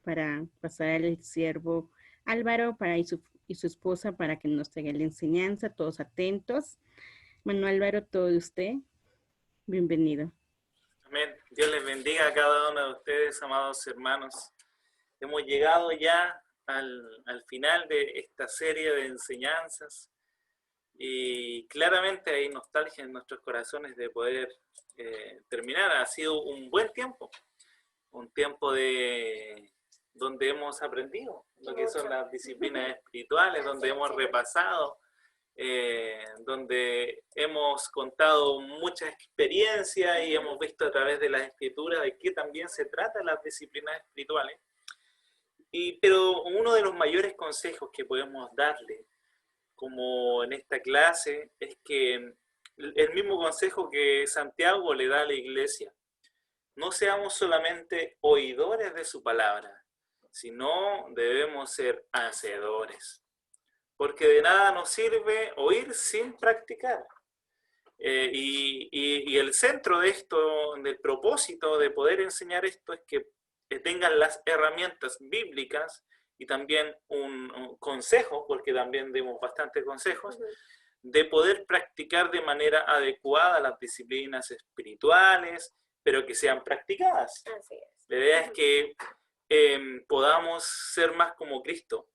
para pasar al siervo Álvaro y su esposa para que nos traiga la enseñanza, todos atentos. Bueno, Álvaro, todo de usted, bienvenido. Amén. Dios les bendiga a cada uno de ustedes, amados hermanos. Hemos llegado ya al final de esta serie de enseñanzas y claramente hay nostalgia en nuestros corazones de poder terminar. Ha sido un buen tiempo, un tiempo donde hemos aprendido lo que son las disciplinas espirituales, donde hemos repasado, donde hemos contado muchas experiencias y hemos visto a través de las escrituras de qué también se trata las disciplinas espirituales. Pero uno de los mayores consejos que podemos darle, como en esta clase, es que el mismo consejo que Santiago le da a la iglesia: no seamos solamente oidores de su palabra, sino debemos ser hacedores. Porque de nada nos sirve oír sin practicar. Y el centro de esto, del propósito de poder enseñar esto, es que tengan las herramientas bíblicas y también un consejo, porque también dimos bastantes consejos, de poder practicar de manera adecuada las disciplinas espirituales, pero que sean practicadas. Así es. La idea es que podamos ser más como Cristo.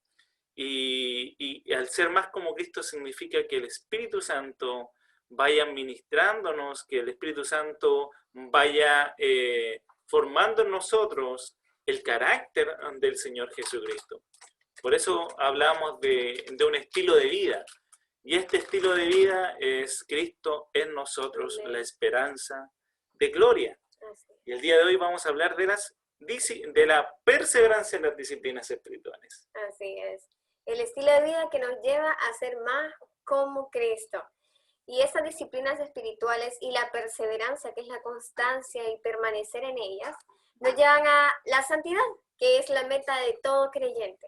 Y al ser más como Cristo significa que el Espíritu Santo vaya ministrándonos, que el Espíritu Santo vaya formando en nosotros el carácter del Señor Jesucristo. Por eso hablamos de un estilo de vida. Y este estilo de vida es Cristo en nosotros, la esperanza de gloria. Y el día de hoy vamos a hablar de la perseverancia en las disciplinas espirituales. Así es. El estilo de vida que nos lleva a ser más como Cristo. Y esas disciplinas espirituales y la perseverancia, que es la constancia y permanecer en ellas, nos llevan a la santidad, que es la meta de todo creyente.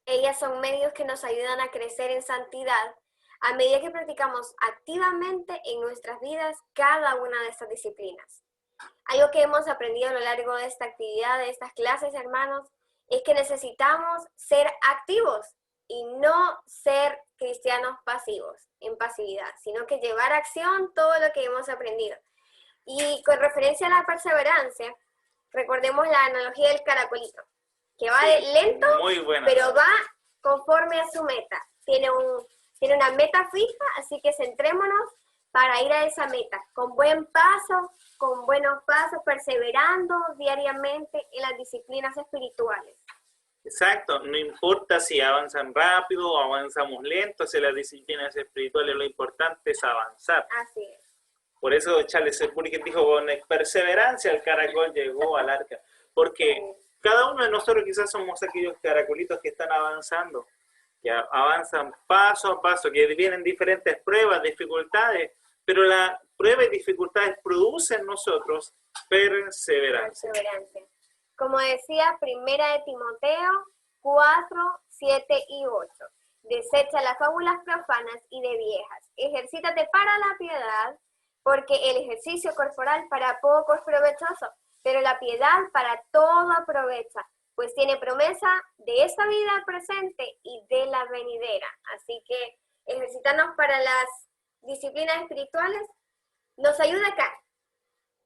Ellas son medios que nos ayudan a crecer en santidad a medida que practicamos activamente en nuestras vidas cada una de estas disciplinas. Algo que hemos aprendido a lo largo de esta actividad, de estas clases, hermanos, es que necesitamos ser activos y no ser cristianos pasivos, en pasividad, sino que llevar a acción todo lo que hemos aprendido. Y con referencia a la perseverancia, recordemos la analogía del caracolito, que va lento, pero va conforme a su meta. Tiene una meta fija, así que centrémonos para ir a esa meta, con buen paso, con buenos pasos, perseverando diariamente en las disciplinas espirituales. Exacto, no importa si avanzan rápido o avanzamos lentos en las disciplinas espirituales, lo importante es avanzar. Así es. Por eso Charles Spurgeon dijo: con perseverancia el caracol llegó al arca. Porque cada uno de nosotros quizás somos aquellos caracolitos que están avanzando, que avanzan paso a paso, que vienen diferentes pruebas, dificultades, pero las pruebas y dificultades producen en nosotros perseverancia. Como decía 1 de Timoteo 4, 7 y 8. Desecha las fábulas profanas y de viejas. Ejercítate para la piedad, porque el ejercicio corporal para poco es provechoso, pero la piedad para todo aprovecha, pues tiene promesa de esta vida presente y de la venidera. Así que ejercitarnos para las disciplinas espirituales nos ayuda acá.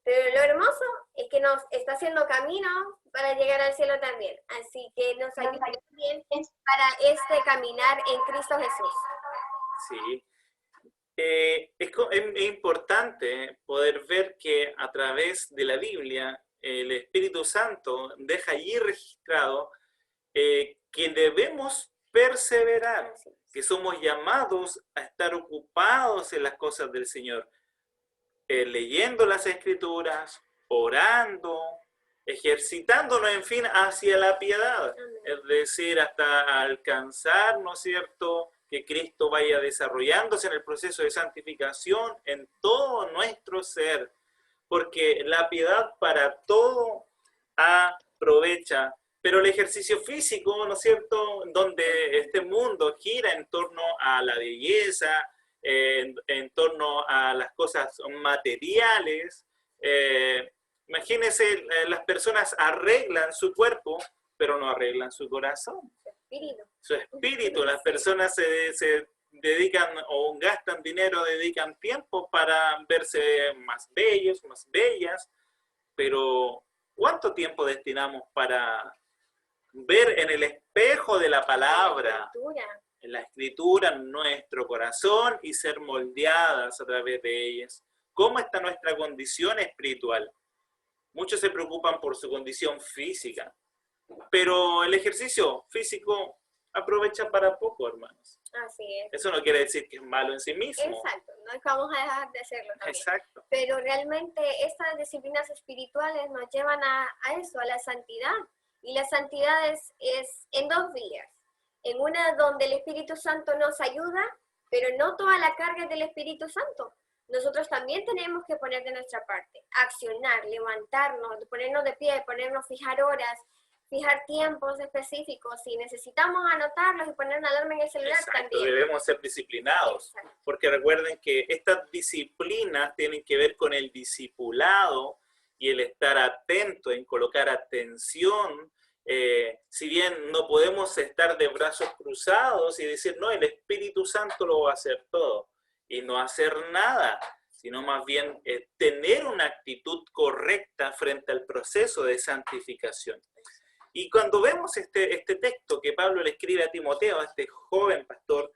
Pero lo hermoso es que nos está haciendo camino para llegar al cielo también. Así que nos ayuda bien para este caminar en Cristo Jesús. Sí. Es importante poder ver que a través de la Biblia el Espíritu Santo deja allí registrado que debemos perseverar, que somos llamados a estar ocupados en las cosas del Señor. Leyendo las Escrituras, orando, ejercitándonos, en fin, hacia la piedad. Es decir, hasta alcanzar, ¿no es cierto?, que Cristo vaya desarrollándose en el proceso de santificación en todo nuestro ser. Porque la piedad para todo aprovecha. Pero el ejercicio físico, ¿no es cierto?, donde este mundo gira en torno a la belleza, en torno a las cosas materiales. Imagínense, las personas arreglan su cuerpo pero no arreglan su corazón, Espíritu. su espíritu. Las personas se dedican o gastan dinero, dedican tiempo para verse más bellos, más bellas, pero ¿cuánto tiempo destinamos para ver en el espejo de la palabra, en la escritura, nuestro corazón y ser moldeadas a través de ellas? ¿Cómo está nuestra condición espiritual? Muchos se preocupan por su condición física, pero el ejercicio físico aprovecha para poco, hermanos. Así es. Eso no quiere decir que es malo en sí mismo. Exacto, no es que vamos a dejar de hacerlo también. Exacto. Pero realmente estas disciplinas espirituales nos llevan a eso, a la santidad. Y la santidad es en dos vías. En una donde el Espíritu Santo nos ayuda, pero no toda la carga es del Espíritu Santo. Nosotros también tenemos que poner de nuestra parte, accionar, levantarnos, ponernos de pie, fijar horas, fijar tiempos específicos. Si necesitamos anotarlos y poner una alarma en el celular, Exacto, también. debemos ser disciplinados. Exacto. Porque recuerden que estas disciplinas tienen que ver con el discipulado y el estar atento, en colocar atención. Si bien no podemos estar de brazos cruzados y decir, no, el Espíritu Santo lo va a hacer todo, y no hacer nada, sino más bien tener una actitud correcta frente al proceso de santificación. Y cuando vemos este texto que Pablo le escribe a Timoteo, a este joven pastor,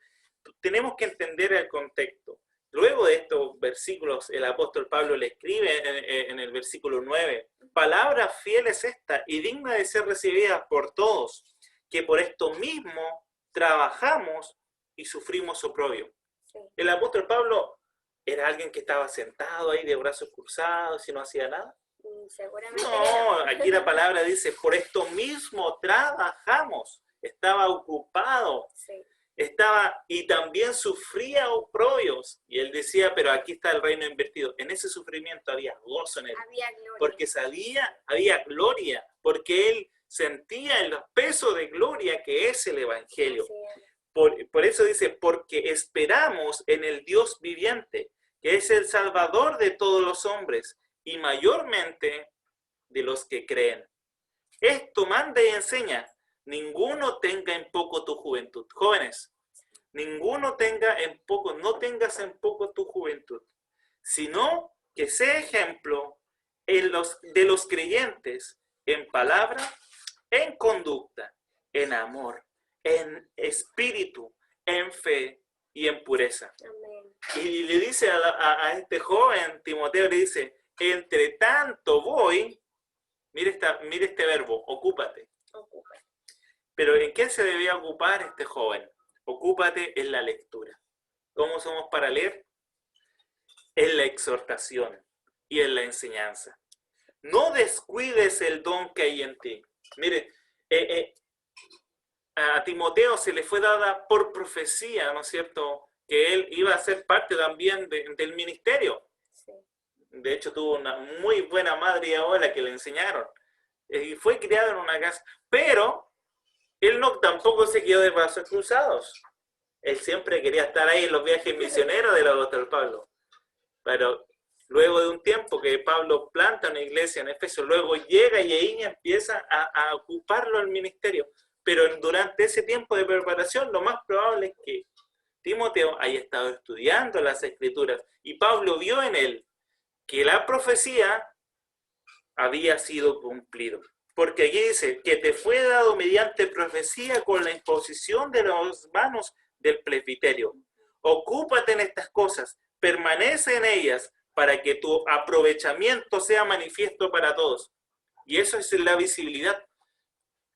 tenemos que entender el contexto. Luego de estos versículos, el apóstol Pablo le escribe en el versículo 9, palabra fiel es esta y digna de ser recibida por todos, que por esto mismo trabajamos y sufrimos oprobio. Sí. El apóstol Pablo era alguien que estaba sentado ahí de brazos cruzados y no hacía nada. Seguramente. No, aquí la palabra dice, por esto mismo trabajamos, estaba ocupado. Sí. Y también sufría oprobios. Y él decía, pero aquí está el reino invertido. En ese sufrimiento había gozo en él. Había gloria. Porque había gloria. Porque él sentía el peso de gloria que es el evangelio. Por eso dice, porque esperamos en el Dios viviente, que es el Salvador de todos los hombres, y mayormente de los que creen. Esto manda y enseña. Ninguno tenga en poco tu juventud. Jóvenes, no tengas en poco tu juventud, sino que sea ejemplo de los creyentes en palabra, en conducta, en amor, en espíritu, en fe y en pureza. Amén. Y le dice a este joven, Timoteo, le dice, entre tanto voy, mire este verbo, ocúpate. Pero ¿en qué se debía ocupar este joven? Ocúpate en la lectura. ¿Cómo somos para leer? En la exhortación y en la enseñanza. No descuides el don que hay en ti. Mire, a Timoteo se le fue dada por profecía, ¿no es cierto?, que él iba a ser parte también del ministerio. Sí. De hecho, tuvo una muy buena madre y abuela que le enseñaron. Y fue criado en una casa, pero él tampoco se quedó de brazos cruzados. Él siempre quería estar ahí en los viajes misioneros del apóstol Pablo. Pero luego de un tiempo que Pablo planta una iglesia en Efeso, luego llega y ahí empieza a ocuparlo el ministerio. Pero durante ese tiempo de preparación, lo más probable es que Timoteo haya estado estudiando las Escrituras y Pablo vio en él que la profecía había sido cumplido. Porque aquí dice que te fue dado mediante profecía con la imposición de las manos del presbiterio. Ocúpate en estas cosas, permanece en ellas para que tu aprovechamiento sea manifiesto para todos. Y eso es la visibilidad.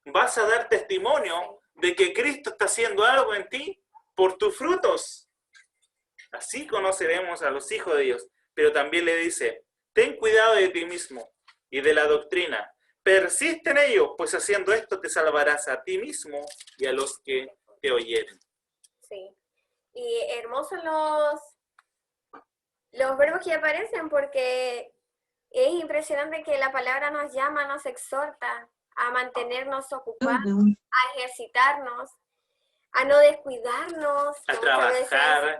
Vas a dar testimonio de que Cristo está haciendo algo en ti por tus frutos. Así conoceremos a los hijos de Dios. Pero también le dice, ten cuidado de ti mismo y de la doctrina. Persiste en ello, pues haciendo esto te salvarás a ti mismo y a los que te oyeren. Sí, y hermosos los verbos que aparecen, porque es impresionante que la palabra nos llama, nos exhorta a mantenernos ocupados, a ejercitarnos, a no descuidarnos, a trabajar,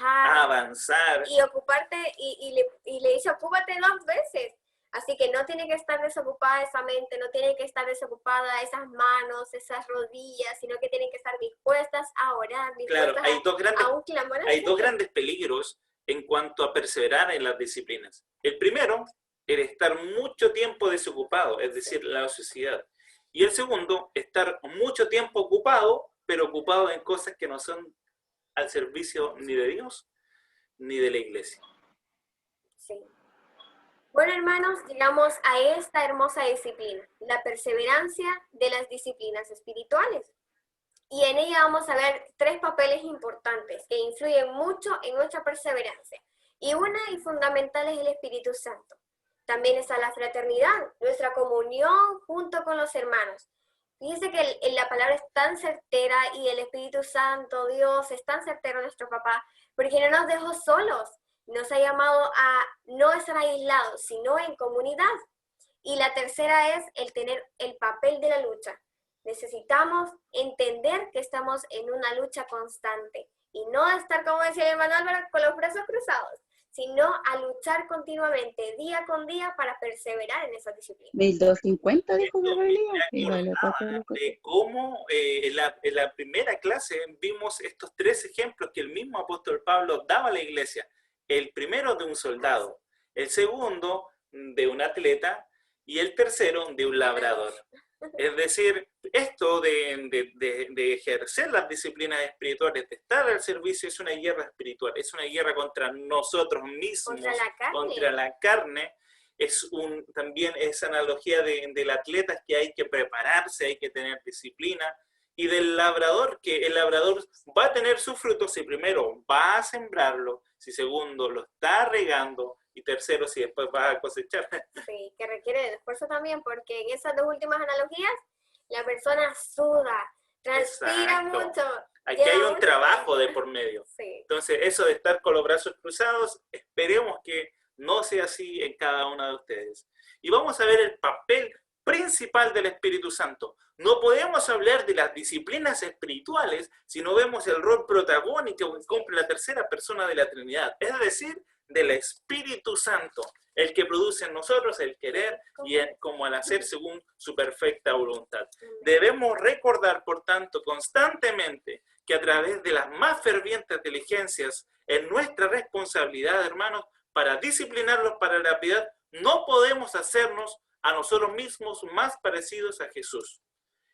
a avanzar. Y ocuparte, y le dice, ocúpate 2 veces. Así que no tiene que estar desocupada esa mente, no tiene que estar desocupada esas manos, esas rodillas, sino que tienen que estar dispuestas a orar, Claro, dispuestas a un clamor al hay dos Señor. grandes peligros en cuanto a perseverar en las disciplinas. El primero, el estar mucho tiempo desocupado, es decir, la ociosidad. Y el segundo, estar mucho tiempo ocupado, pero ocupado en cosas que no son al servicio ni de Dios ni de la iglesia. Sí. Bueno, hermanos, llegamos a esta hermosa disciplina, la perseverancia de las disciplinas espirituales. Y en ella vamos a ver 3 papeles importantes que influyen mucho en nuestra perseverancia. Y una y fundamental es el Espíritu Santo. También está la fraternidad, nuestra comunión junto con los hermanos. Fíjense que la palabra es tan certera y el Espíritu Santo, Dios, es tan certero nuestro papá, porque no nos dejó solos. Nos ha llamado a no estar aislados, sino en comunidad. Y la tercera es el tener el papel de la lucha. Necesitamos entender que estamos en una lucha constante y no estar, como decía el hermano Álvaro, con los brazos cruzados, sino a luchar continuamente, día con día, para perseverar en esa disciplina. 1250 dijo que Esto valía. me Y vale acordaba 4 lucas. de cómo en la primera clase vimos estos 3 ejemplos que el mismo apóstol Pablo daba a la iglesia. El primero de un soldado, el segundo de un atleta y el tercero de un labrador. Es decir, esto de ejercer las disciplinas espirituales, de estar al servicio, es una guerra espiritual, es una guerra contra nosotros mismos, contra la carne. También esa analogía del atleta, que hay que prepararse, hay que tener disciplina, y del labrador, que el labrador va a tener sus frutos si primero va a sembrarlo, si segundo lo está regando, y tercero si después va a cosechar. Sí, que requiere de esfuerzo también, porque en esas 2 últimas analogías, la persona suda, transpira mucho. Aquí hay un trabajo de por medio. Sí. Entonces, eso de estar con los brazos cruzados, esperemos que no sea así en cada uno de ustedes. Y vamos a ver el papel principal del Espíritu Santo. No podemos hablar de las disciplinas espirituales si no vemos el rol protagónico que cumple la tercera persona de la Trinidad, es decir, del Espíritu Santo, el que produce en nosotros el querer y como al hacer según su perfecta voluntad. Debemos recordar, por tanto, constantemente que a través de las más fervientes diligencias en nuestra responsabilidad, hermanos, para disciplinarlos para la piedad, no podemos hacernos a nosotros mismos más parecidos a Jesús.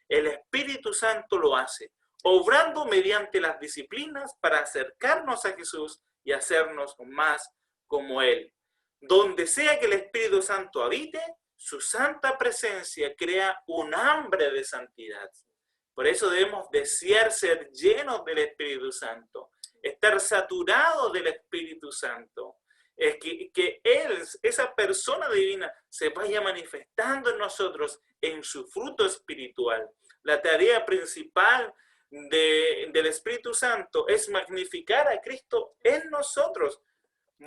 El Espíritu Santo lo hace, obrando mediante las disciplinas para acercarnos a Jesús y hacernos más como Él. Donde sea que el Espíritu Santo habite, su santa presencia crea un hambre de santidad. Por eso debemos desear ser llenos del Espíritu Santo, estar saturados del Espíritu Santo. Es que Él, esa persona divina, se vaya manifestando en nosotros en su fruto espiritual. La tarea principal del Espíritu Santo es magnificar a Cristo en nosotros.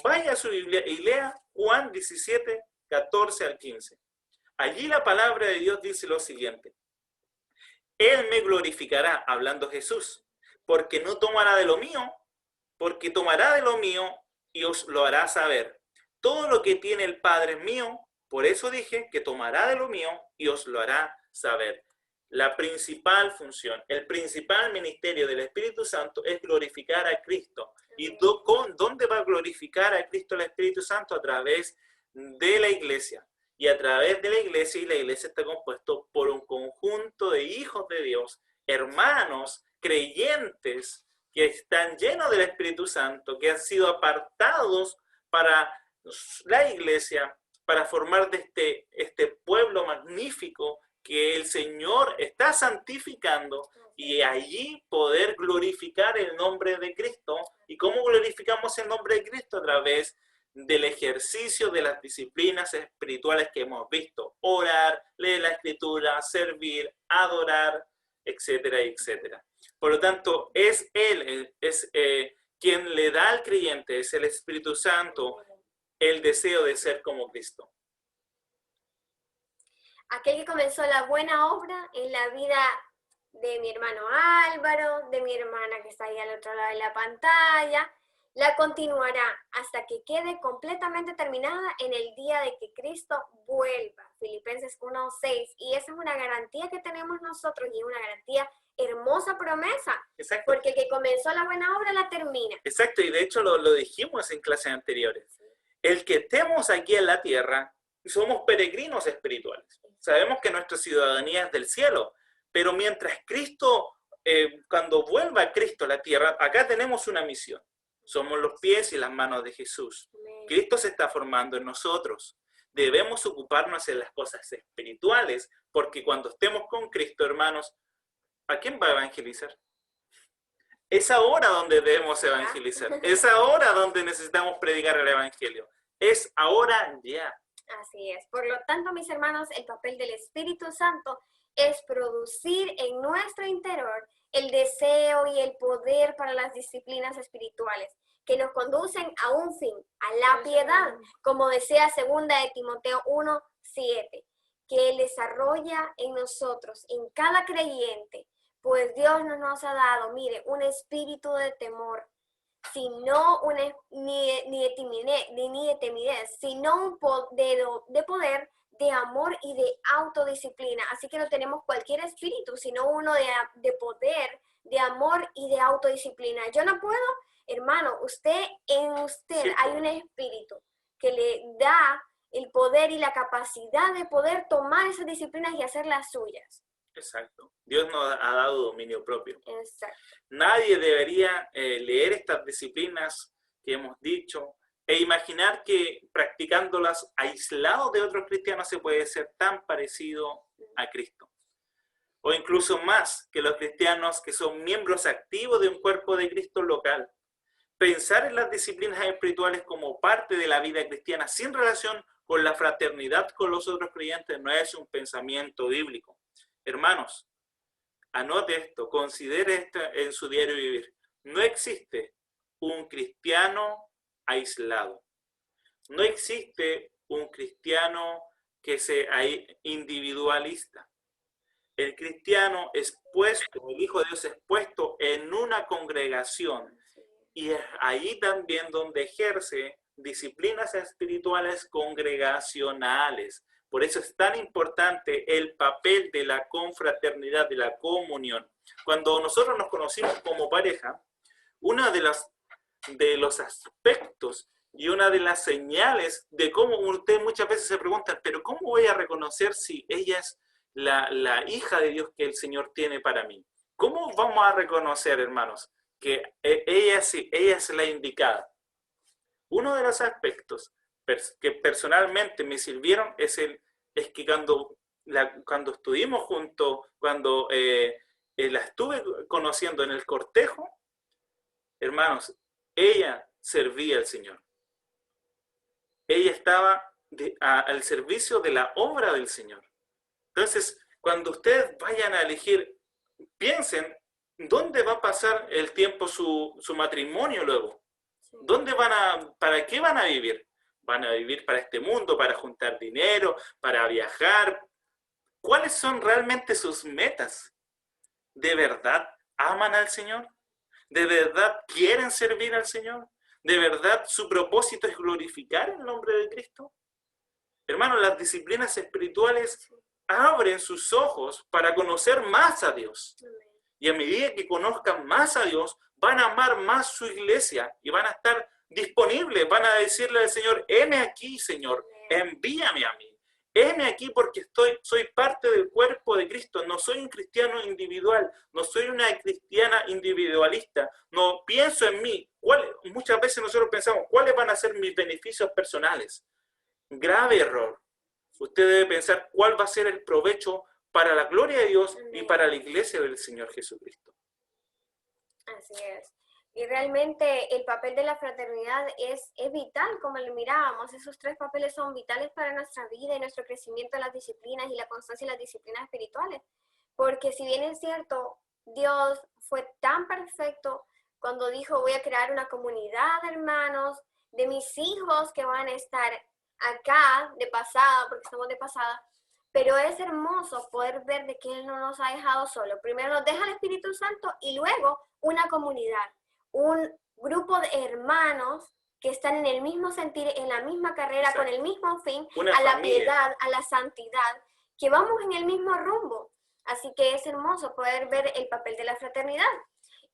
Vaya a su Biblia y lea Juan 17, 14 al 15. Allí la palabra de Dios dice lo siguiente: Él me glorificará, hablando Jesús, porque no tomará de lo mío, porque tomará de lo mío y os lo hará saber. Todo lo que tiene el Padre es mío, por eso dije que tomará de lo mío y os lo hará saber. La principal función, el principal ministerio del Espíritu Santo es glorificar a Cristo. ¿Y dónde va a glorificar a Cristo el Espíritu Santo? A través de la iglesia. Y a través de la iglesia, y la iglesia está compuesto por un conjunto de hijos de Dios, hermanos, creyentes, que están llenos del Espíritu Santo, que han sido apartados para la iglesia, para formar de este pueblo magnífico que el Señor está santificando, y allí poder glorificar el nombre de Cristo. ¿Y cómo glorificamos el nombre de Cristo? A través del ejercicio de las disciplinas espirituales que hemos visto: orar, leer la Escritura, servir, adorar, etcétera, etcétera. Por lo tanto, es Él, quien le da al creyente, es el Espíritu Santo, el deseo de ser como Cristo. Aquel que comenzó la buena obra en la vida de mi hermano Álvaro, de mi hermana que está ahí al otro lado de la pantalla, la continuará hasta que quede completamente terminada en el día de que Cristo vuelva. Filipenses 1:6. Y esa es una garantía que tenemos nosotros y es una garantía hermosa promesa. Exacto. Porque el que comenzó la buena obra la termina. Exacto, y de hecho lo dijimos en clases anteriores. El que estemos aquí en la tierra, somos peregrinos espirituales. Sabemos que nuestra ciudadanía es del cielo, pero mientras Cristo, cuando vuelva Cristo a la tierra, acá tenemos una misión. Somos los pies y las manos de Jesús. Cristo se está formando en nosotros. Debemos ocuparnos en las cosas espirituales, porque cuando estemos con Cristo, hermanos, ¿a quién va a evangelizar? Es ahora donde debemos evangelizar. Es ahora donde necesitamos predicar el evangelio. Es ahora ya. Así es. Por lo tanto, mis hermanos, el papel del Espíritu Santo es producir en nuestro interior el deseo y el poder para las disciplinas espirituales que nos conducen a un fin, a la piedad, como decía 2 de Timoteo 1:7, que Él desarrolla en nosotros, en cada creyente, pues Dios no nos ha dado, mire, un espíritu de temor, sino ni de timidez, sino un de poder, de amor y de autodisciplina. Así que no tenemos cualquier espíritu, sino uno de poder, de amor y de autodisciplina. Yo no puedo, hermano, en usted Sí. hay un espíritu que le da el poder y la capacidad de poder tomar esas disciplinas y hacerlas suyas. Exacto. Dios nos ha dado dominio propio. Exacto. Nadie debería leer estas disciplinas que hemos dicho e imaginar que practicándolas aislados de otros cristianos se puede ser tan parecido a Cristo. O incluso más que los cristianos que son miembros activos de un cuerpo de Cristo local. Pensar en las disciplinas espirituales como parte de la vida cristiana sin relación con la fraternidad con los otros creyentes no es un pensamiento bíblico. Hermanos, anote esto, considere esto en su diario vivir. No existe un cristiano aislado. No existe un cristiano que sea individualista. El cristiano es puesto, el Hijo de Dios es puesto en una congregación y es ahí también donde ejerce disciplinas espirituales congregacionales. Por eso es tan importante el papel de la confraternidad, de la comunión. Cuando nosotros nos conocimos como pareja, uno de los aspectos y una de las señales de cómo ustedes muchas veces se preguntan, pero ¿cómo voy a reconocer si ella es la hija de Dios que el Señor tiene para mí? ¿Cómo vamos a reconocer, hermanos, que ella es la indicada? Uno de los aspectos que personalmente me sirvieron es que cuando estuvimos juntos, cuando la estuve conociendo en el cortejo, hermanos, ella servía al Señor. Ella estaba al servicio de la obra del Señor. Entonces, cuando ustedes vayan a elegir, piensen, ¿dónde va a pasar el tiempo su matrimonio luego? ¿Para qué van a vivir? ¿Van a vivir para este mundo, para juntar dinero, para viajar? ¿Cuáles son realmente sus metas? ¿De verdad aman al Señor? ¿De verdad quieren servir al Señor? ¿De verdad su propósito es glorificar el nombre de Cristo? Hermanos, las disciplinas espirituales abren sus ojos para conocer más a Dios. Y a medida que conozcan más a Dios, van a amar más su iglesia y van a estar disponibles, van a decirle al Señor, heme aquí, Señor, envíame a mí. Heme aquí porque soy parte del cuerpo de Cristo, no soy un cristiano individual, no soy una cristiana individualista, no pienso en mí. Muchas veces nosotros pensamos, ¿cuáles van a ser mis beneficios personales? Grave error. Usted debe pensar cuál va a ser el provecho para la gloria de Dios y para la iglesia del Señor Jesucristo. Así es. Y realmente el papel de la fraternidad es vital, como lo mirábamos. Esos 3 papeles son vitales para nuestra vida y nuestro crecimiento en las disciplinas y la constancia en las disciplinas espirituales. Porque si bien es cierto, Dios fue tan perfecto cuando dijo, voy a crear una comunidad de hermanos, de mis hijos que van a estar acá de pasada, porque estamos de pasada, pero es hermoso poder ver de que Él no nos ha dejado solos. Primero nos deja el Espíritu Santo y luego una comunidad un grupo de hermanos que están en el mismo sentir, en la misma carrera, Exacto. con el mismo fin, Una a la familia. piedad, a la santidad, que vamos en el mismo rumbo. Así que es hermoso poder ver el papel de la fraternidad.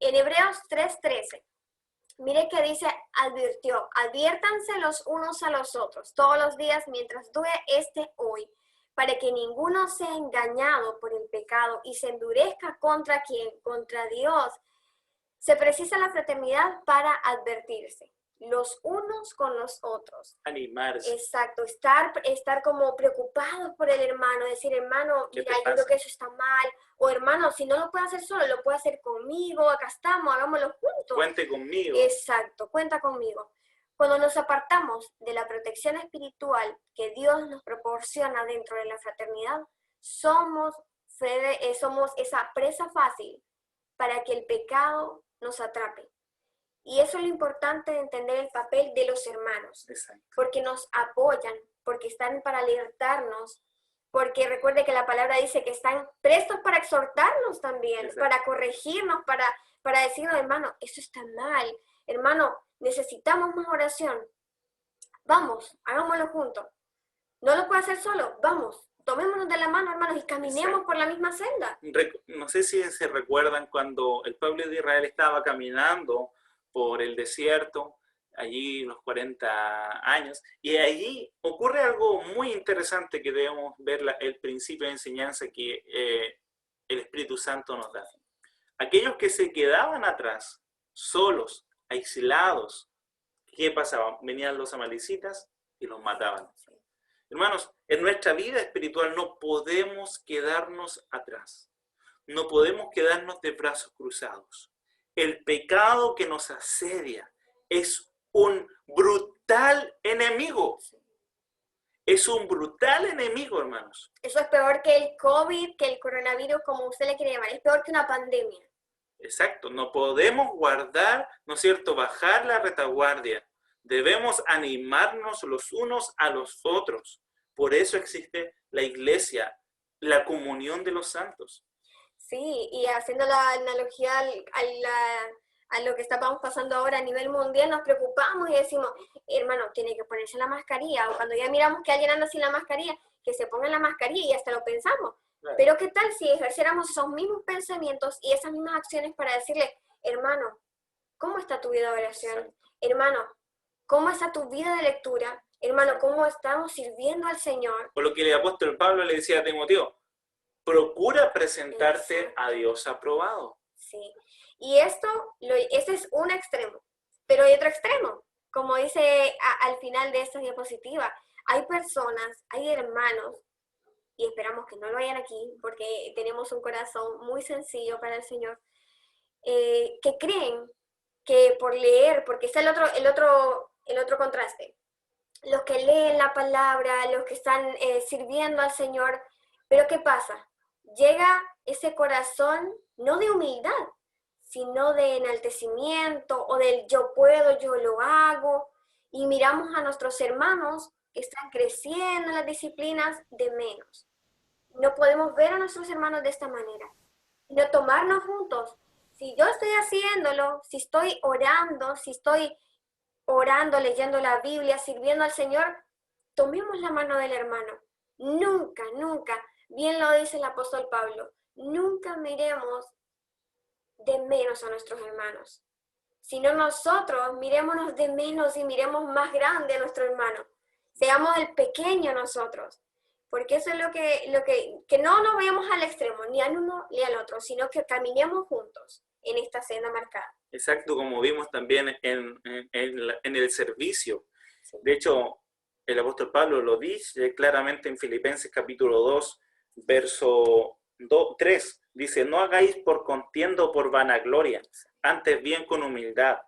En Hebreos 3:13, mire que dice, adviértanse los unos a los otros todos los días mientras dure este hoy, para que ninguno sea engañado por el pecado y se endurezca contra quien, contra Dios. Se precisa la fraternidad para advertirse los unos con los otros. Animarse. Exacto, estar como preocupados por el hermano, decir, hermano, ¿Qué mira, te yo creo pasa? que eso está mal, o hermano, si no lo puede hacer solo, lo puede hacer conmigo, acá estamos, hagámoslo juntos. Cuente conmigo. Exacto, cuenta conmigo. Cuando nos apartamos de la protección espiritual que Dios nos proporciona dentro de la fraternidad, somos esa presa fácil para que el pecado nos atrape. Y eso es lo importante de entender el papel de los hermanos, Exacto. porque nos apoyan, porque están para alertarnos, porque recuerde que la palabra dice que están prestos para exhortarnos también, Exacto. para corregirnos, para decirnos, hermano, eso está mal, hermano, necesitamos más oración. Vamos, hagámoslo juntos. No lo puede hacer solo, vamos, tomémonos de la mano, hermanos, y caminemos Exacto. por la misma senda. No sé si se recuerdan cuando el pueblo de Israel estaba caminando por el desierto, allí los 40 años, y allí ocurre algo muy interesante que debemos ver el principio de enseñanza que el Espíritu Santo nos da. Aquellos que se quedaban atrás, solos, aislados, ¿qué pasaba? Venían los amalecitas y los mataban. Hermanos, en nuestra vida espiritual no podemos quedarnos atrás. No podemos quedarnos de brazos cruzados. El pecado que nos asedia es un brutal enemigo. Es un brutal enemigo, hermanos. Eso es peor que el COVID, que el coronavirus, como usted le quiere llamar. Es peor que una pandemia. Exacto. No podemos guardar, ¿no es cierto?, bajar la retaguardia. Debemos animarnos los unos a los otros. Por eso existe la iglesia, la comunión de los santos. Sí, y haciendo la analogía a lo que estamos pasando ahora a nivel mundial, nos preocupamos y decimos, hermano, tiene que ponerse la mascarilla, o cuando ya miramos que alguien anda sin la mascarilla, que se ponga la mascarilla y hasta lo pensamos. Claro. Pero ¿qué tal si ejerciéramos esos mismos pensamientos y esas mismas acciones para decirle, hermano, ¿cómo está tu vida de oración? Exacto. Hermano, ¿cómo está tu vida de lectura? Hermano, ¿cómo estamos sirviendo al Señor? Por lo que el apóstol Pablo le decía a Timoteo, procura presentarte Exacto. a Dios aprobado. Sí, y ese es un extremo, pero hay otro extremo, como dice al final de esta diapositiva, hay personas, hay hermanos, y esperamos que no lo hayan aquí, porque tenemos un corazón muy sencillo para el Señor, que creen que por leer, porque está el otro contraste, los que leen la palabra, los que están sirviendo al Señor, pero ¿qué pasa? Llega ese corazón no de humildad, sino de enaltecimiento o del yo puedo, yo lo hago, y miramos a nuestros hermanos que están creciendo en las disciplinas de menos. No podemos ver a nuestros hermanos de esta manera, sino tomarnos juntos. Si yo estoy haciéndolo, si estoy orando, leyendo la Biblia, sirviendo al Señor, tomemos la mano del hermano. Nunca, nunca, bien lo dice el apóstol Pablo, nunca miremos de menos a nuestros hermanos, sino nosotros mirémonos de menos y miremos más grande a nuestro hermano. Seamos el pequeño nosotros, porque eso es lo que no nos veamos al extremo, ni al uno ni al otro, sino que caminemos juntos en esta senda marcada. Exacto, como vimos también en el servicio. Sí. De hecho, el apóstol Pablo lo dice claramente en Filipenses capítulo 2, verso 3. Dice, no hagáis por contienda o por vanagloria, antes bien con humildad,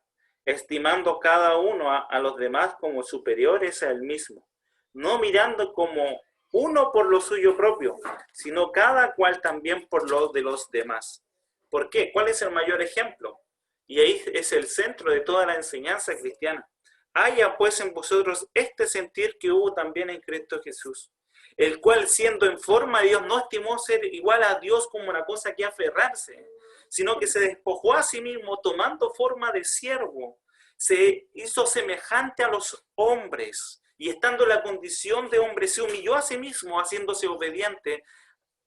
estimando cada uno a los demás como superiores a él mismo, no mirando como uno por lo suyo propio, sino cada cual también por lo de los demás. ¿Por qué? ¿Cuál es el mayor ejemplo? Y ahí es el centro de toda la enseñanza cristiana. Haya pues en vosotros este sentir que hubo también en Cristo Jesús, el cual siendo en forma de Dios no estimó ser igual a Dios como una cosa que aferrarse, sino que se despojó a sí mismo tomando forma de siervo. Se hizo semejante a los hombres y estando en la condición de hombre se humilló a sí mismo, haciéndose obediente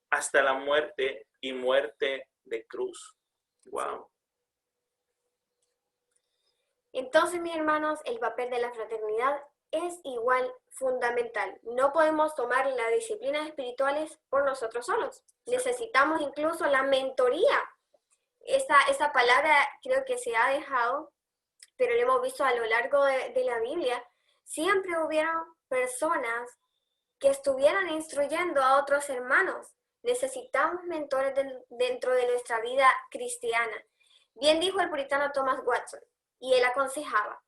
hasta la muerte y muerte de cruz. Wow. Entonces, mis hermanos, el papel de la fraternidad es igual fundamental. No podemos tomar las disciplinas espirituales por nosotros solos. Necesitamos incluso la mentoría. Esa palabra creo que se ha dejado, pero lo hemos visto a lo largo de la Biblia. Siempre hubieron personas que estuvieran instruyendo a otros hermanos. Necesitamos mentores dentro de nuestra vida cristiana. Bien dijo el puritano Thomas Watson, y él aconsejaba: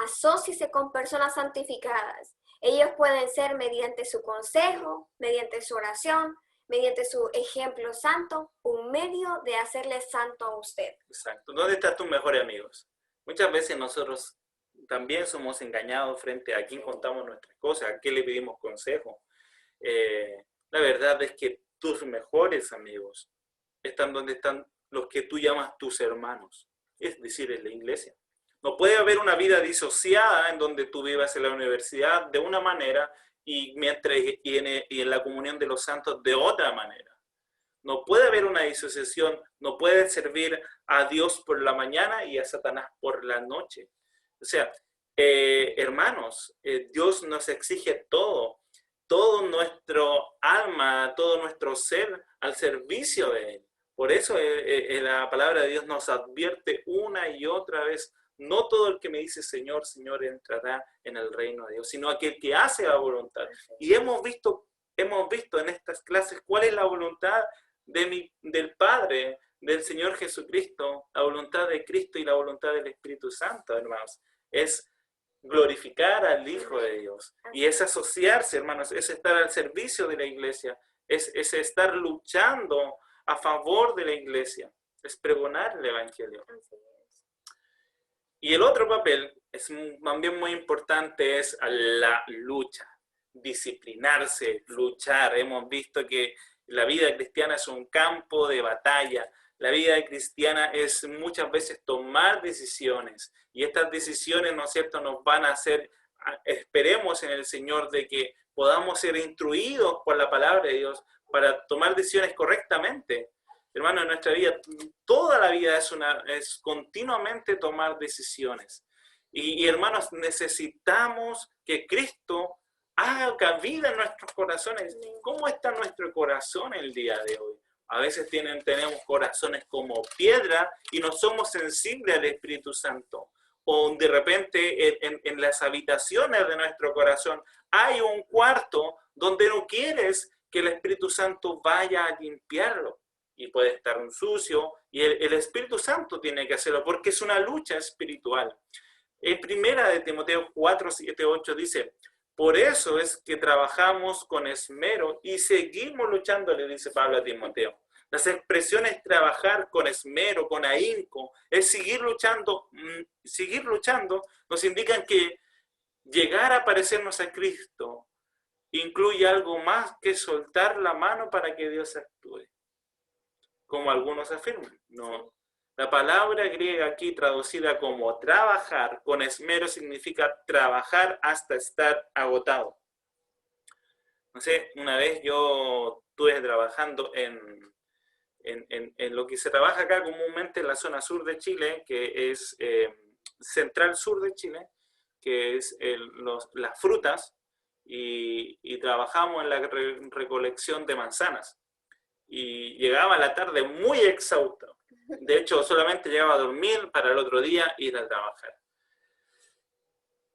asóciese con personas santificadas. Ellos pueden ser mediante su consejo, mediante su oración, mediante su ejemplo santo, un medio de hacerle santo a usted. Exacto. ¿Dónde están tus mejores amigos? Muchas veces nosotros también somos engañados frente a quién contamos nuestras cosas, a qué le pedimos consejo. La verdad es que tus mejores amigos están donde están los que tú llamas tus hermanos, es decir, en la iglesia. No puede haber una vida disociada en donde tú vivas en la universidad de una manera y en la comunión de los santos de otra manera. No puede haber una disociación, no puedes servir a Dios por la mañana y a Satanás por la noche. O sea, hermanos, Dios nos exige todo nuestro alma, todo nuestro ser al servicio de Él. Por eso la palabra de Dios nos advierte una y otra vez: no todo el que me dice Señor, Señor entrará en el reino de Dios, sino aquel que hace la voluntad. Y hemos visto en estas clases cuál es la voluntad del Padre, del Señor Jesucristo, la voluntad de Cristo y la voluntad del Espíritu Santo, hermanos. Es glorificar al Hijo de Dios. Y es asociarse, hermanos, es estar al servicio de la iglesia, es estar luchando a favor de la iglesia, es pregonar el Evangelio. Y el otro papel, es también muy importante, es la lucha, disciplinarse, luchar. Hemos visto que la vida cristiana es un campo de batalla. La vida cristiana es muchas veces tomar decisiones, y estas decisiones, ¿no es cierto?, nos van a hacer, esperemos en el Señor, de que podamos ser instruidos por la palabra de Dios para tomar decisiones correctamente. Hermano, en nuestra vida, toda la vida es continuamente tomar decisiones. Y hermanos, necesitamos que Cristo haga cabida en nuestros corazones. ¿Cómo está nuestro corazón el día de hoy? A veces tenemos corazones como piedra y no somos sensibles al Espíritu Santo. O de repente en las habitaciones de nuestro corazón hay un cuarto donde no quieres que el Espíritu Santo vaya a limpiarlo. Y puede estar un sucio, y el Espíritu Santo tiene que hacerlo, porque es una lucha espiritual. En primera de Timoteo 4, 7, 8 dice: por eso es que trabajamos con esmero y seguimos luchando, le dice Pablo a Timoteo. Las expresiones trabajar con esmero, con ahínco, es seguir luchando, nos indican que llegar a parecernos a Cristo incluye algo más que soltar la mano para que Dios actúe, como algunos afirman. No. La palabra griega aquí traducida como trabajar con esmero significa trabajar hasta estar agotado. No sé, una vez yo estuve trabajando en lo que se trabaja acá comúnmente en la zona sur de Chile, que es central sur de Chile, que es las frutas, y trabajamos en la recolección de manzanas. Y llegaba a la tarde muy exhausto. De hecho, solamente llegaba a dormir para el otro día ir a trabajar.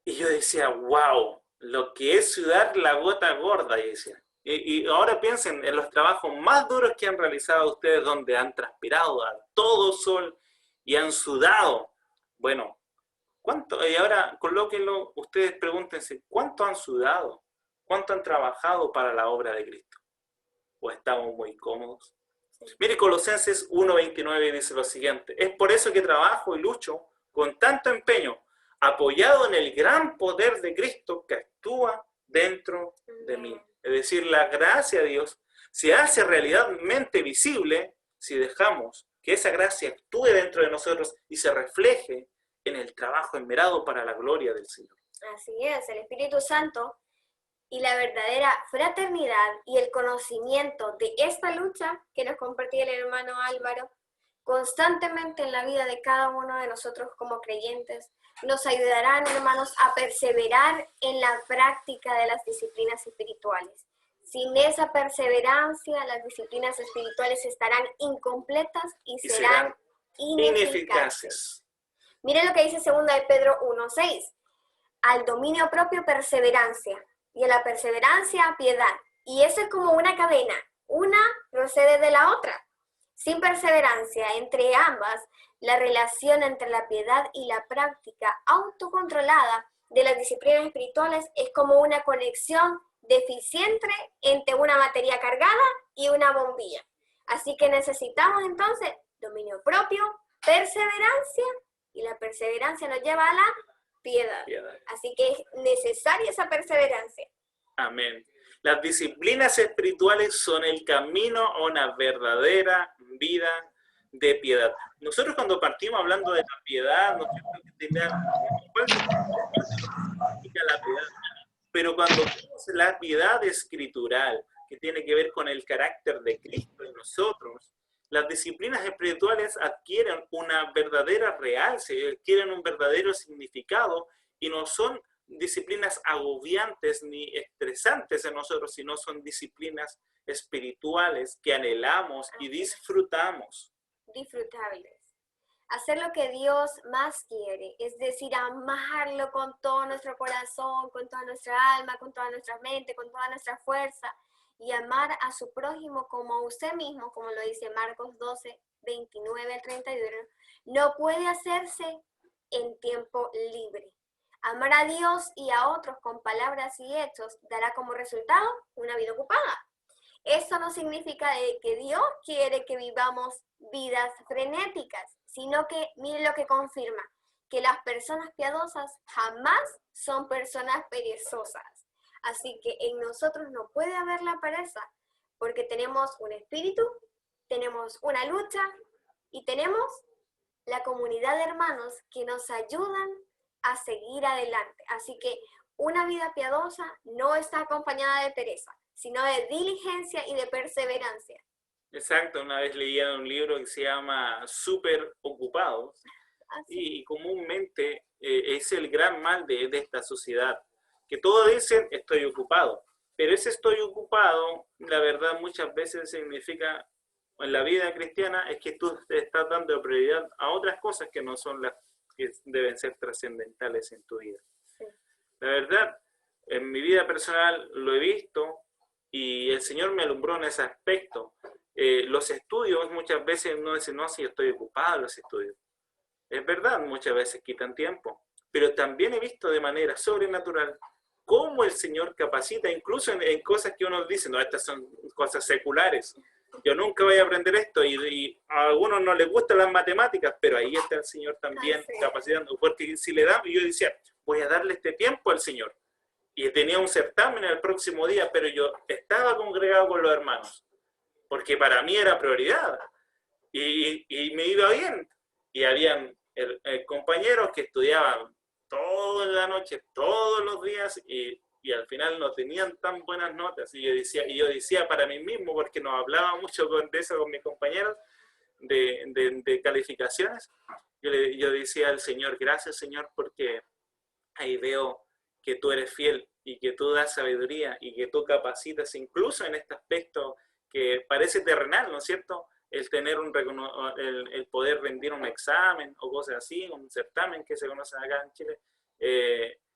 Y yo decía, wow, lo que es sudar la gota gorda, y decía. Y ahora piensen en los trabajos más duros que han realizado ustedes, donde han transpirado a todo sol y han sudado. Bueno, ¿cuánto? Y ahora colóquenlo, ustedes pregúntense, ¿cuánto han sudado? ¿Cuánto han trabajado para la obra de Cristo? ¿O estamos muy cómodos? Mire, Colosenses 1:29 dice lo siguiente: es por eso que trabajo y lucho con tanto empeño, apoyado en el gran poder de Cristo que actúa dentro de mí. Es decir, la gracia de Dios se hace realmente visible si dejamos que esa gracia actúe dentro de nosotros y se refleje en el trabajo esmerado para la gloria del Señor. Así es, el Espíritu Santo y la verdadera fraternidad y el conocimiento de esta lucha que nos compartía el hermano Álvaro constantemente en la vida de cada uno de nosotros como creyentes, nos ayudarán, hermanos, a perseverar en la práctica de las disciplinas espirituales. Sin esa perseverancia, las disciplinas espirituales estarán incompletas y serán ineficaces. Miren lo que dice 2 de Pedro 1:6. Al dominio propio, perseverancia, y a la perseverancia, piedad. Y eso es como una cadena, una procede de la otra. Sin perseverancia entre ambas, la relación entre la piedad y la práctica autocontrolada de las disciplinas espirituales es como una conexión deficiente entre una batería cargada y una bombilla. Así que necesitamos entonces dominio propio, perseverancia, y la perseverancia nos lleva a la piedad. Así que es necesaria esa perseverancia. Amén. Las disciplinas espirituales son el camino a una verdadera vida de piedad. Nosotros cuando partimos hablando de la piedad, ¿cuál significa la piedad? Pero cuando vemos la piedad escritural, que tiene que ver con el carácter de Cristo en nosotros, las disciplinas espirituales adquieren una verdadera realce, adquieren un verdadero significado y no son disciplinas agobiantes ni estresantes en nosotros, sino son disciplinas espirituales que anhelamos y disfrutamos. Disfrutables. Hacer lo que Dios más quiere, es decir, amarlo con todo nuestro corazón, con toda nuestra alma, con toda nuestra mente, con toda nuestra fuerza, y amar a su prójimo como a usted mismo, como lo dice Marcos 12, 29 al 31, no puede hacerse en tiempo libre. Amar a Dios y a otros con palabras y hechos dará como resultado una vida ocupada. Eso no significa que Dios quiere que vivamos vidas frenéticas, sino que, miren lo que confirma, que las personas piadosas jamás son personas perezosas. Así que en nosotros no puede haber la pereza, porque tenemos un espíritu, tenemos una lucha y tenemos la comunidad de hermanos que nos ayudan a seguir adelante. Así que una vida piadosa no está acompañada de pereza, sino de diligencia y de perseverancia. Exacto, una vez leía un libro que se llama Súper Ocupados, y comúnmente es el gran mal de esta sociedad, que todos dicen estoy ocupado, pero ese estoy ocupado, la verdad muchas veces significa, en la vida cristiana, es que tú te estás dando prioridad a otras cosas que no son las que deben ser trascendentales en tu vida. Sí. La verdad, en mi vida personal lo he visto y el Señor me alumbró en ese aspecto. Los estudios muchas veces uno dice, no, si yo estoy ocupado en los estudios. Es verdad, muchas veces quitan tiempo, pero también he visto de manera sobrenatural cómo el Señor capacita, incluso en cosas que uno dice, no, estas son cosas seculares, yo nunca voy a aprender esto, y a algunos no les gustan las matemáticas, pero ahí está el Señor también capacitando, porque si le damos, yo decía, voy a darle este tiempo al Señor, y tenía un certamen el próximo día, pero yo estaba congregado con los hermanos, porque para mí era prioridad, y me iba bien, y habían compañeros que estudiaban toda la noche, todos los días, y al final no tenían tan buenas notas, y yo decía para mí mismo, porque nos hablaba mucho de eso con mis compañeros, de calificaciones, yo decía al Señor, gracias Señor, porque ahí veo que tú eres fiel, y que tú das sabiduría, y que tú capacitas, incluso en este aspecto que parece terrenal, ¿no es cierto?, el tener el poder rendir un examen o cosas así, un certamen que se conoce acá en Chile,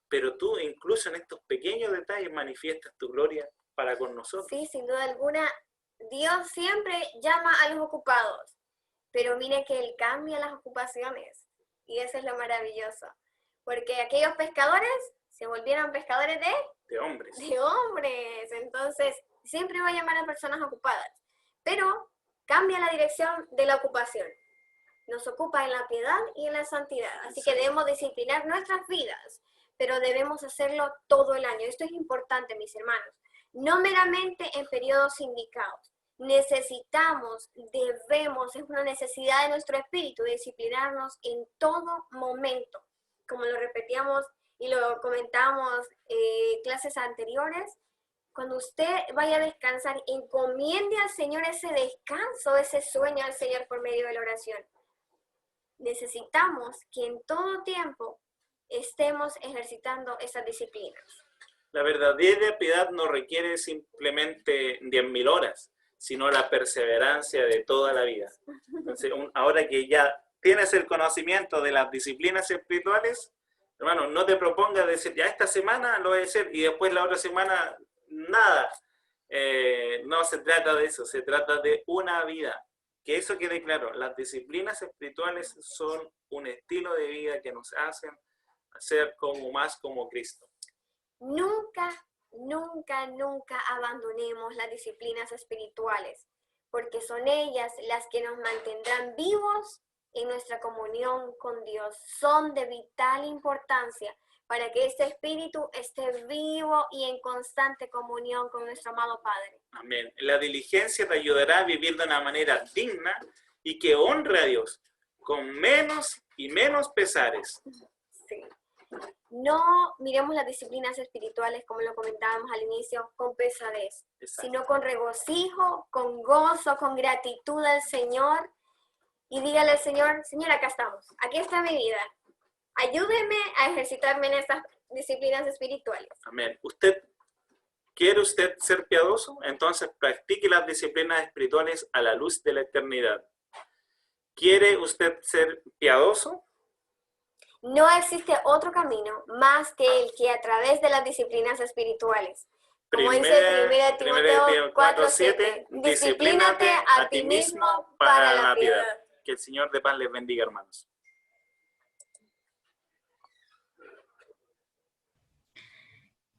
pero tú incluso en estos pequeños detalles manifiestas tu gloria para con nosotros. Sí, sin duda alguna, Dios siempre llama a los ocupados, pero mire que Él cambia las ocupaciones, y eso es lo maravilloso, porque aquellos pescadores se volvieron pescadores de hombres. De hombres, entonces siempre va a llamar a personas ocupadas, pero cambia la dirección de la ocupación. Nos ocupa en la piedad y en la santidad. Así que debemos disciplinar nuestras vidas, pero debemos hacerlo todo el año. Esto es importante, mis hermanos. No meramente en periodos indicados, necesitamos, debemos, es una necesidad de nuestro espíritu disciplinarnos en todo momento. Como lo repetíamos y lo comentamos clases anteriores, cuando usted vaya a descansar, encomiende al Señor ese descanso, ese sueño al Señor por medio de la oración. Necesitamos que en todo tiempo estemos ejercitando esas disciplinas. La verdadera piedad no requiere simplemente 10.000 horas, sino la perseverancia de toda la vida. Entonces, ahora que ya tienes el conocimiento de las disciplinas espirituales, hermano, no te propongas decir, ya esta semana lo voy a hacer y después la otra semana nada. No se trata de eso, se trata de una vida. Que eso quede claro, las disciplinas espirituales son un estilo de vida que nos hacen ser más como Cristo. Nunca, nunca, nunca abandonemos las disciplinas espirituales, porque son ellas las que nos mantendrán vivos en nuestra comunión con Dios. Son de vital importancia para que este espíritu esté vivo y en constante comunión con nuestro amado Padre. Amén. La diligencia te ayudará a vivir de una manera digna y que honre a Dios, con menos y menos pesares. Sí. No miremos las disciplinas espirituales, como lo comentábamos al inicio, con pesadez, sino con regocijo, con gozo, con gratitud al Señor. Y dígale al Señor, Señor, acá estamos, aquí está mi vida. Ayúdeme a ejercitarme en estas disciplinas espirituales. Amén. ¿Quiere usted ser piadoso? Entonces practique las disciplinas espirituales a la luz de la eternidad. ¿Quiere usted ser piadoso? No existe otro camino más que el que a través de las disciplinas espirituales. Como dice 1 Timoteo 4:7, disciplínate a ti mismo para la piedad. Que el Señor de paz les bendiga, hermanos.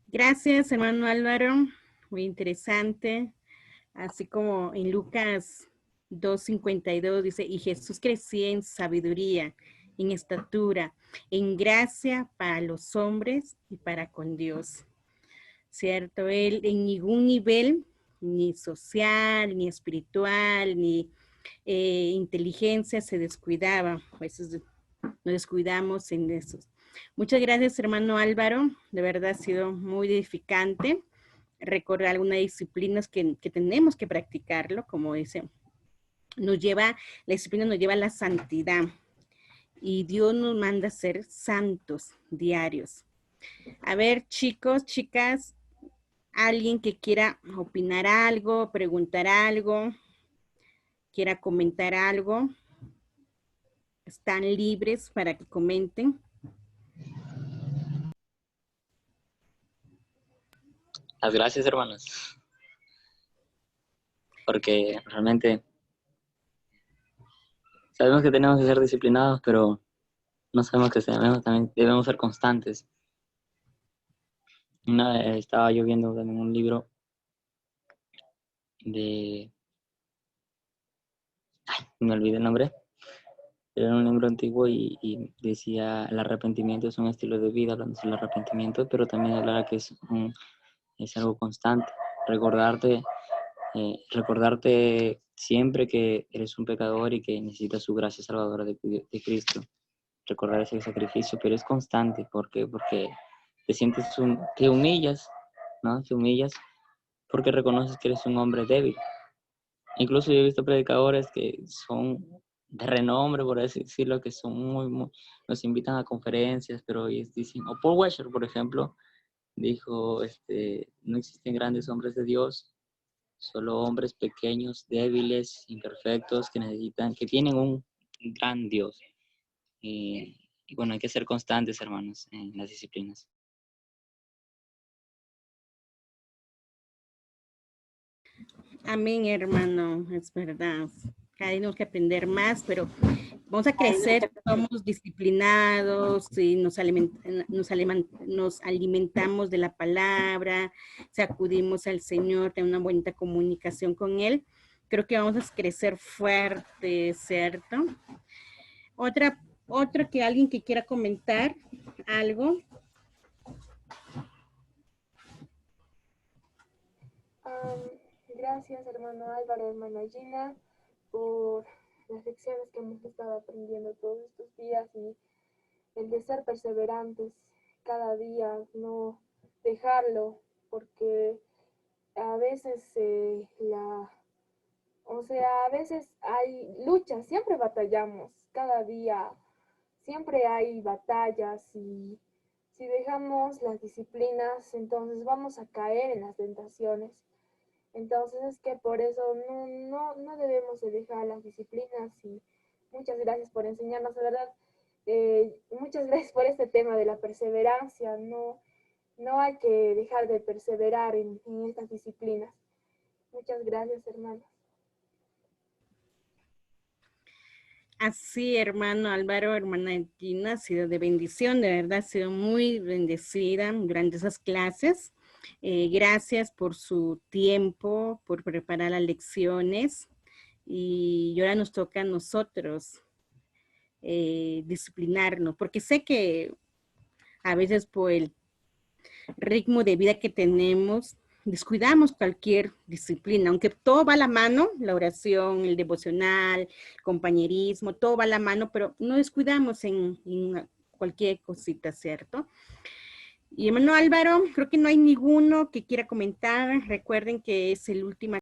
Gracias, hermano Álvaro. Muy interesante. Así como en Lucas 2:52 dice, y Jesús crecía en sabiduría, en estatura, en gracia para los hombres y para con Dios. ¿Cierto? Él en ningún nivel, ni social, ni espiritual, ni inteligencia se descuidaba. A veces nos descuidamos en eso. Muchas gracias, hermano Álvaro. De verdad ha sido muy edificante recordar algunas disciplinas que tenemos que practicarlo, como dice. La disciplina nos lleva a la santidad. Y Dios nos manda a ser santos diarios. A ver, chicos, chicas, alguien que quiera opinar algo, preguntar algo, quiera comentar algo, están libres para que comenten. Las gracias, hermanos, porque realmente sabemos que tenemos que ser disciplinados, pero no sabemos que también debemos ser constantes. Una vez estaba yo viendo también un libro me olvidé el nombre, era un libro antiguo y decía el arrepentimiento es un estilo de vida, hablando del arrepentimiento, pero también hablaba que es algo constante, recordarte siempre que eres un pecador y que necesitas su gracia salvadora de Cristo, recordar ese sacrificio, pero es constante, ¿por qué? Porque te sientes te humillas, ¿no? Te humillas porque reconoces que eres un hombre débil. Incluso yo he visto predicadores que son de renombre, por así decirlo, que son nos invitan a conferencias, pero ellos dicen, o Paul Washer, por ejemplo, dijo, no existen grandes hombres de Dios, solo hombres pequeños, débiles, imperfectos, que tienen un gran Dios. Y bueno, hay que ser constantes, hermanos, en las disciplinas. Amén, hermano, es verdad. Cada día tenemos que aprender más, pero vamos a crecer, somos disciplinados y nos alimentamos de la palabra, acudimos al Señor, tenemos una buena comunicación con Él. Creo que vamos a crecer fuerte, ¿cierto? Otra que alguien que quiera comentar algo. Gracias, hermano Álvaro, hermana Gina, por las lecciones que hemos estado aprendiendo todos estos días y el de ser perseverantes cada día, no dejarlo, porque a veces a veces hay luchas, siempre batallamos, cada día, siempre hay batallas y si dejamos las disciplinas, entonces vamos a caer en las tentaciones. Entonces es que por eso no debemos de dejar las disciplinas y muchas gracias por enseñarnos, la verdad. Muchas gracias por este tema de la perseverancia. No hay que dejar de perseverar en estas disciplinas. Muchas gracias, hermanos. Así, hermano Álvaro, hermana Gina, ha sido de bendición, de verdad, ha sido muy bendecida durante esas clases. Gracias por su tiempo, por preparar las lecciones. Y ahora nos toca a nosotros disciplinarnos, porque sé que a veces por el ritmo de vida que tenemos, descuidamos cualquier disciplina, aunque todo va a la mano, la oración, el devocional, el compañerismo, todo va a la mano, pero no descuidamos en cualquier cosita, ¿cierto? Y hermano Álvaro, creo que no hay ninguno que quiera comentar. Recuerden que es el último